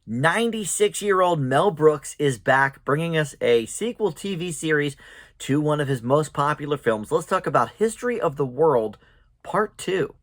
96-year-old Mel Brooks is back, bringing us a sequel TV series to one of his most popular films. Let's talk about History of the World, Part 2.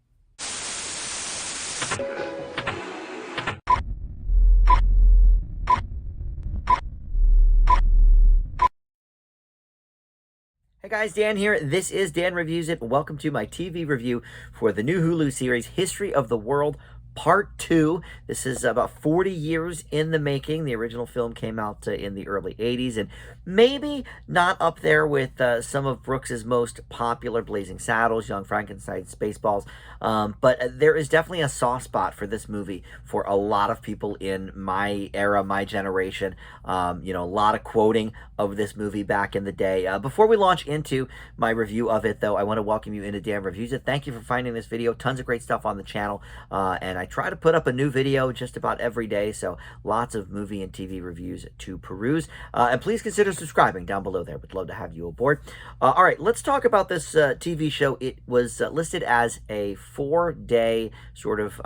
Hey guys, Dan here. This is Dan Reviews It. Welcome to my TV review for the new Hulu series, History of the World, Part 2. This is about 40 years in the making. The original film came out in the early 80s, and maybe not up there with some of Brooks's most popular, Blazing Saddles, Young Frankenstein, Spaceballs, but there is definitely a soft spot for this movie for a lot of people in my era, my generation. A lot of quoting of this movie back in the day. Before we launch into my review of it, though, I want to welcome you into Dan Reviews It. Thank you for finding this video. Tons of great stuff on the channel, and I try to put up a new video just about every day, so lots of movie and TV reviews to peruse. And please consider subscribing down below there. Would love to have you aboard. All right, let's talk about this TV show. It was listed as a 4-day sort of,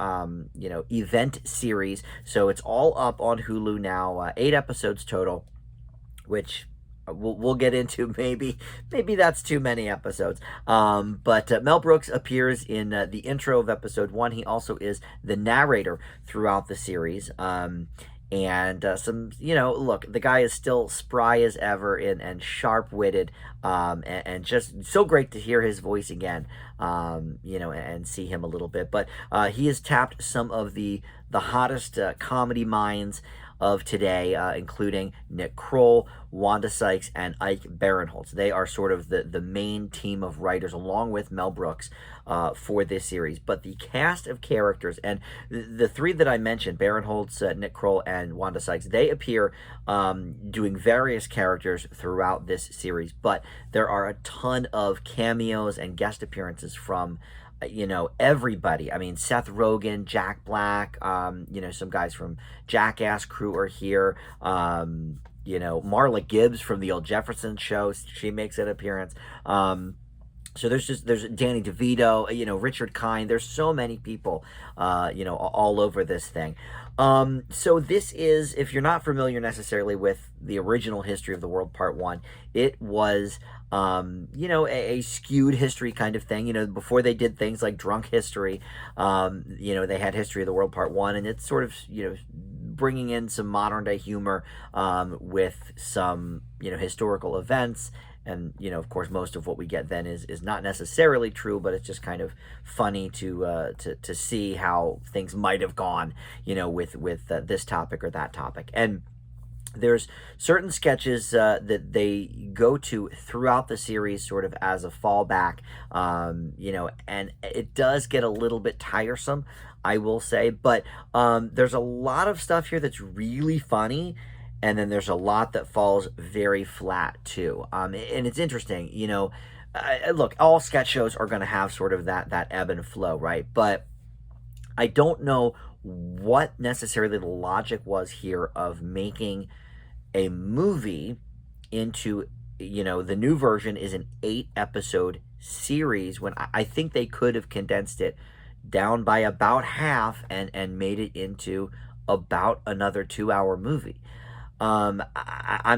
event series, so it's all up on Hulu now, 8 episodes total, which we'll get into. Maybe that's too many episodes. But Mel Brooks appears in the intro of episode 1. He also is the narrator throughout the series. Look, the guy is still spry as ever and sharp-witted, and just so great to hear his voice again, and see him a little bit. But he has tapped some of the hottest comedy minds of today, including Nick Kroll, Wanda Sykes, and Ike Barinholtz. They are sort of the main team of writers, along with Mel Brooks, for this series. But the cast of characters, and the three that I mentioned, Barinholtz, Nick Kroll, and Wanda Sykes, they appear doing various characters throughout this series. But there are a ton of cameos and guest appearances from everybody. I mean, Seth Rogen, Jack Black, some guys from Jackass crew are here. Marla Gibbs from the old Jefferson show, she makes an appearance. So there's Danny DeVito, Richard Kind. There's so many people, all over this thing. So this is, if you're not familiar necessarily with the original History of the World Part 1, it was, a skewed history kind of thing. Before they did things like Drunk History, they had History of the World Part 1, and it's sort of, bringing in some modern day humor, with some, historical events. And, of course, most of what we get then is not necessarily true, but it's just kind of funny to see how things might have gone, with this topic or that topic. And there's certain sketches that they go to throughout the series sort of as a fallback, and it does get a little bit tiresome, I will say. But there's a lot of stuff here that's really funny, and then there's a lot that falls very flat, too. And it's interesting, look, all sketch shows are going to have sort of that ebb and flow, right? But I don't know what necessarily the logic was here of making a movie into, the new version is an 8-episode series, when I think they could have condensed it down by about half and made it into about another 2-hour movie. I'm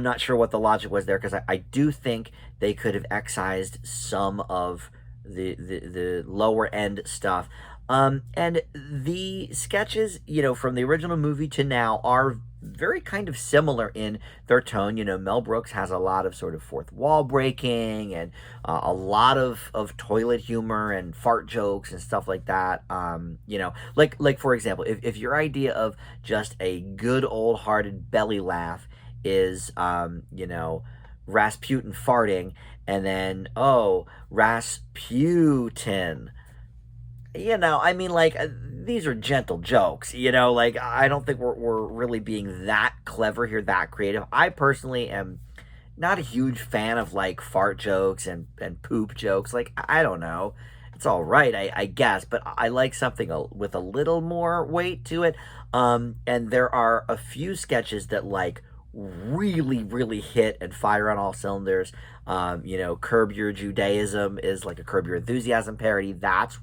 not sure what the logic was there, because I do think they could have excised some of the lower end stuff. And the sketches, from the original movie to now are very kind of similar in their tone. Mel Brooks has a lot of sort of fourth wall breaking, and a lot of toilet humor and fart jokes and stuff like that. Like for example, if your idea of just a good old hearted belly laugh is, Rasputin farting, and then, Rasputin, these are gentle jokes, I don't think we're really being that clever here, that creative. I personally am not a huge fan of, fart jokes and poop jokes. I don't know. It's all right, I guess, but I like something with a little more weight to it. And there are a few sketches that, really, really hit and fire on all cylinders. Curb Your Judaism is like a Curb Your Enthusiasm parody. That's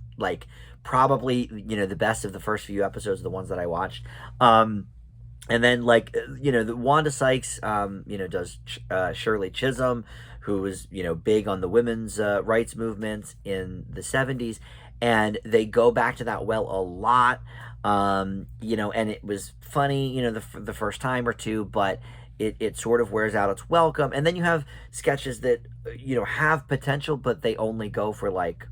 probably, the best of the first few episodes, the ones that I watched. And then like the Wanda Sykes does Shirley Chisholm, who was big on the women's rights movements in the 70s, and they go back to that well a lot. And it was funny the first time or two, but it sort of wears out its welcome. And then you have sketches that have potential, but they only go for like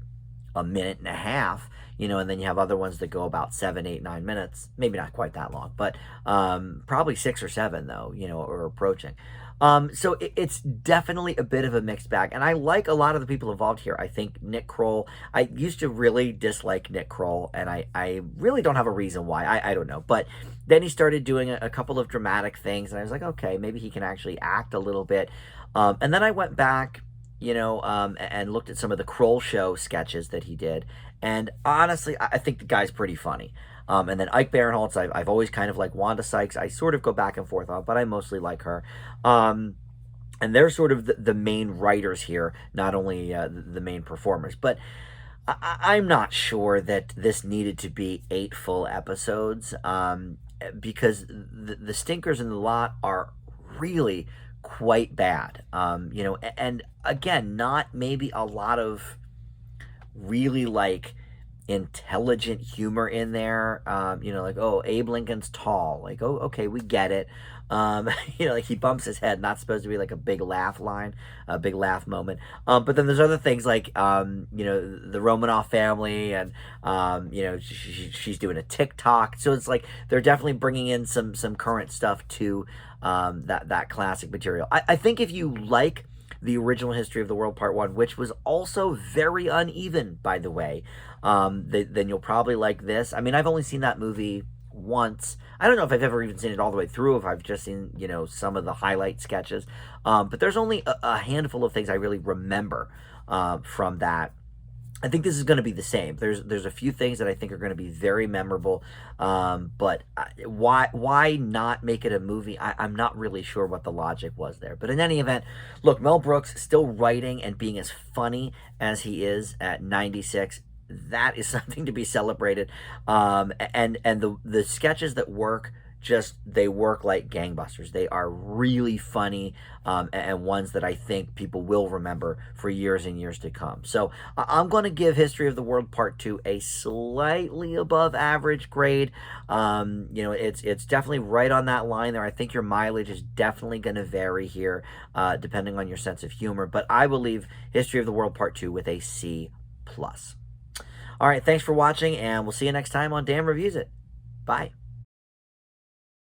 a minute and a half, and then you have other ones that go about 7, 8, 9 minutes, maybe not quite that long, but probably 6 or 7 though, or approaching. So it's definitely a bit of a mixed bag, and I like a lot of the people involved here. I think Nick Kroll, I used to really dislike Nick Kroll, and I really don't have a reason why. I don't know, but then he started doing a couple of dramatic things, and I was like, okay, maybe he can actually act a little bit. And then I went back and looked at some of the Kroll Show sketches that he did. And honestly, I think the guy's pretty funny. And then Ike Barinholtz, I've always kind of liked Wanda Sykes. I sort of go back and forth on, but I mostly like her. And they're sort of the main writers here, not only the main performers. But I'm not sure that this needed to be 8 full episodes, because the stinkers in the lot are really quite bad. And again, not maybe a lot of really like intelligent humor in there. Like, oh, Abe Lincoln's tall. Like, oh, okay, we get it. Like he bumps his head, not supposed to be like a big laugh line, a big laugh moment. But then there's other things like, the Romanoff family, and, she's doing a TikTok. So it's like they're definitely bringing in some current stuff to that classic material. I think if you like the original History of the World Part 1, which was also very uneven, by the way, then you'll probably like this. I mean, I've only seen that movie once. I don't know if I've ever even seen it all the way through, if I've just seen, some of the highlight sketches. But there's only a handful of things I really remember from that. I think this is going to be the same. There's a few things that I think are going to be very memorable, but why not make it a movie? I'm not really sure what the logic was there. But in any event, look, Mel Brooks still writing and being as funny as he is at 96. That is something to be celebrated. And the sketches that work, they work like gangbusters. They are really funny, and ones that I think people will remember for years and years to come. So I'm going to give History of the World Part 2 a slightly above average grade. It's definitely right on that line there. I think your mileage is definitely going to vary here, depending on your sense of humor. But I will leave History of the World Part 2 with a C+. All right, thanks for watching, and we'll see you next time on Dan Reviews It. Bye.